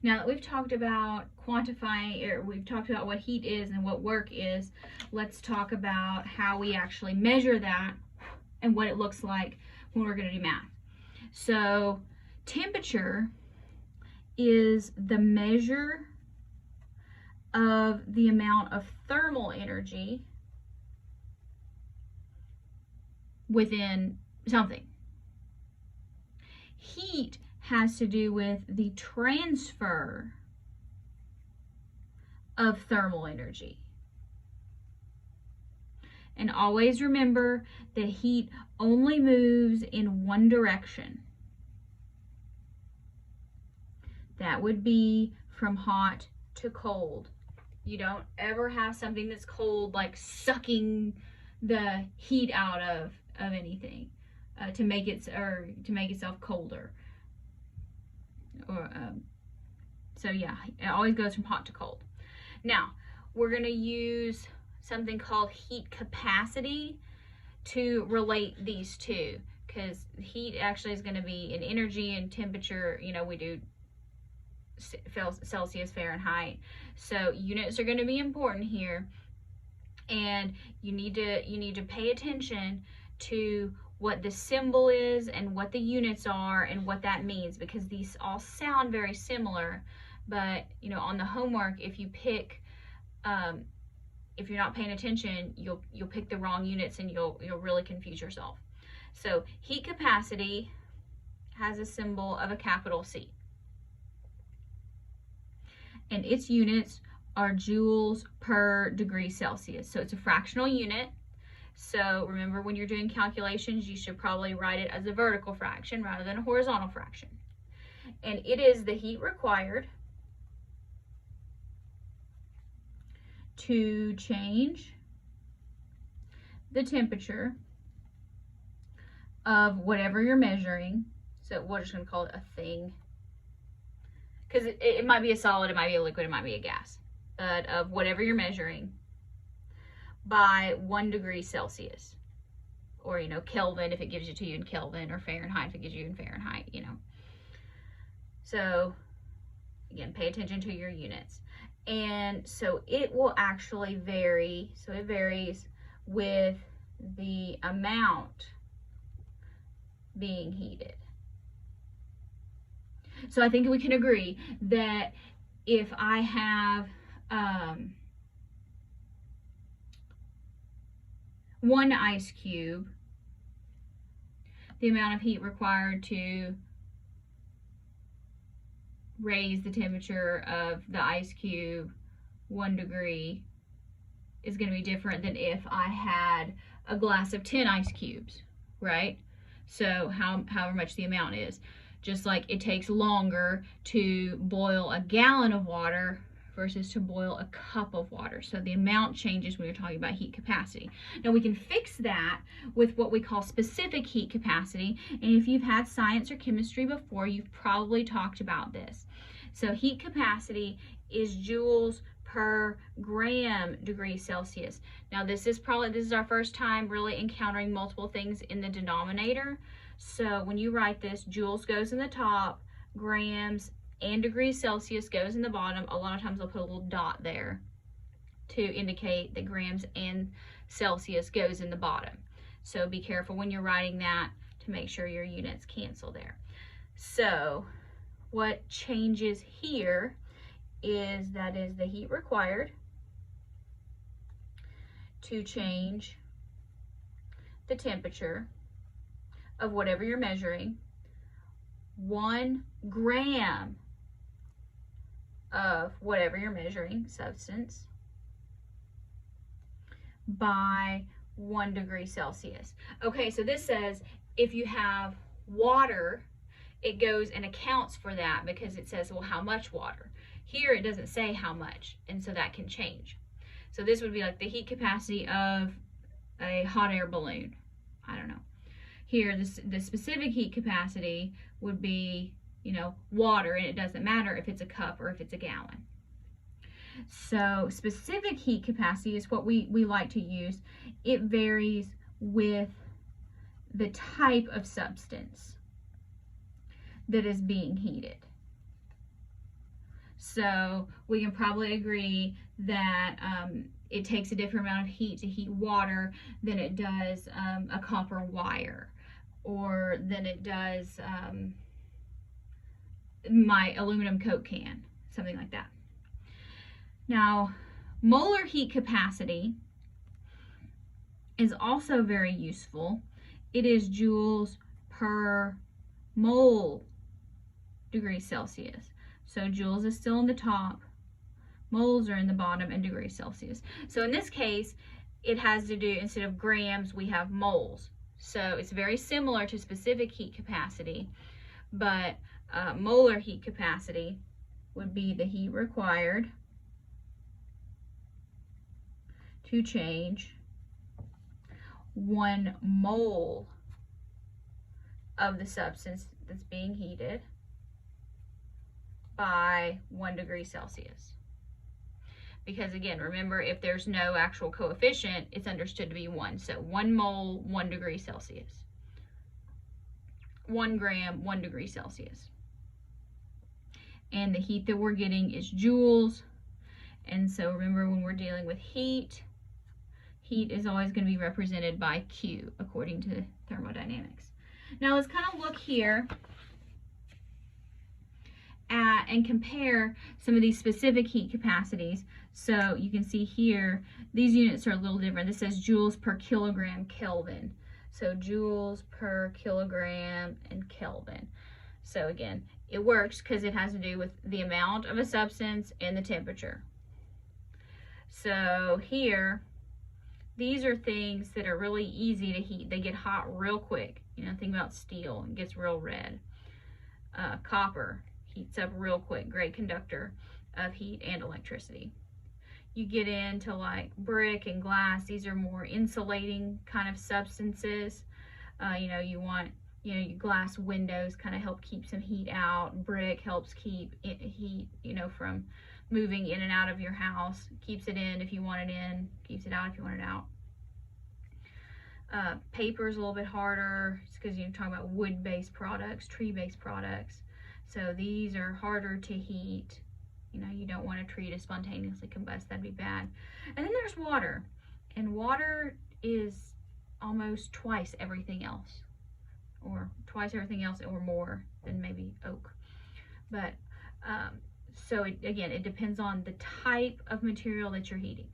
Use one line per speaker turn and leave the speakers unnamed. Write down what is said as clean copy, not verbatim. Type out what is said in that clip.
Now that we've talked about quantifying, or we've talked about what heat is and what work is, let's talk about how we actually measure that and what it looks like when we're going to do math. So temperature is the measure of the amount of thermal energy within something. Heat has to do with the transfer of thermal energy. And always remember that heat only moves in one direction. That would be from hot to cold. You don't ever have something that's cold like sucking the heat out of anything to make itself colder. So yeah, it always goes from hot to cold. Now we're going to use something called heat capacity to relate these two, because heat actually is going to be in energy and temperature. You know, we do Celsius, Fahrenheit, so units are going to be important here, and you need to pay attention to what the symbol is and what the units are and what that means, because these all sound very similar, but you know, on the homework, if you pick if you're not paying attention, you'll pick the wrong units and you'll really confuse yourself. So heat capacity has a symbol of a capital C, and its units are joules per degree Celsius. So it's a fractional unit. So remember, when you're doing calculations, you should probably write it as a vertical fraction rather than a horizontal fraction. And it is the heat required to change the temperature of whatever you're measuring. So we're just going to call it a thing, because it might be a solid, it might be a liquid, it might be a gas, but of whatever you're measuring, by 1 degree Celsius, or you know, Kelvin if it gives it to you in Kelvin, or Fahrenheit if it gives you in Fahrenheit, you know. So again, pay attention to your units. And so it will actually vary. So it varies with the amount being heated. So I think we can agree that if I have 1 ice cube, the amount of heat required to raise the temperature of the ice cube 1 degree is going to be different than if I had a glass of 10 ice cubes, right? So however much the amount is. Just like it takes longer to boil a gallon of water versus to boil a cup of water. So the amount changes when you're talking about heat capacity. Now we can fix that with what we call specific heat capacity. And if you've had science or chemistry before, you've probably talked about this. So heat capacity is joules per gram degree Celsius. Now this is our first time really encountering multiple things in the denominator. So when you write this, joules goes in the top, grams and degrees Celsius goes in the bottom. A lot of times they'll put a little dot there to indicate that grams and Celsius goes in the bottom. So be careful when you're writing that to make sure your units cancel there. So what changes here is that is the heat required to change the temperature of whatever you're measuring, 1 gram of whatever you're measuring, substance, by 1 degree Celsius. Okay, so this says if you have water, it goes and accounts for that, because it says, well, how much water? Here it doesn't say how much, and so that can change. So this would be like the heat capacity of a hot air balloon. I don't know. Here, the specific heat capacity would be, you know, water, and it doesn't matter if it's a cup or if it's a gallon. So specific heat capacity is what we like to use. It varies with the type of substance that is being heated. So we can probably agree that it takes a different amount of heat to heat water than it does a copper wire, or than it does my aluminum Coke can, something like that. Now, molar heat capacity is also very useful. It is joules per mole degrees Celsius. So joules is still in the top, moles are in the bottom, and degrees Celsius. So in this case, it has to do, instead of grams, we have moles. So it's very similar to specific heat capacity, but molar heat capacity would be the heat required to change 1 mole of the substance that's being heated by 1 degree Celsius. Because again, remember, if there's no actual coefficient, it's understood to be 1. So 1 mole, 1 degree Celsius. 1 gram, 1 degree Celsius. And the heat that we're getting is joules. And so remember, when we're dealing with heat, heat is always going to be represented by Q according to thermodynamics. Now let's kind of look here at and compare some of these specific heat capacities. So you can see here, these units are a little different. This says joules per kilogram Kelvin. So joules per kilogram and Kelvin. So again, it works because it has to do with the amount of a substance and the temperature. So here, these are things that are really easy to heat. They get hot real quick. You know, think about steel, it gets real red. Copper heats up real quick, great conductor of heat and electricity. You get into like brick and glass, these are more insulating kind of substances. You know, you want, you know, your glass windows kind of help keep some heat out. Brick helps keep heat, you know, from moving in and out of your house. Keeps it in if you want it in, keeps it out if you want it out. Paper is a little bit harder because you're talking about wood-based products, tree-based products. So these are harder to heat. You know, you don't want a tree to spontaneously combust, that'd be bad. And then there's water. And water is almost twice everything else, or twice everything else or more than maybe oak. But so again, it depends on the type of material that you're heating.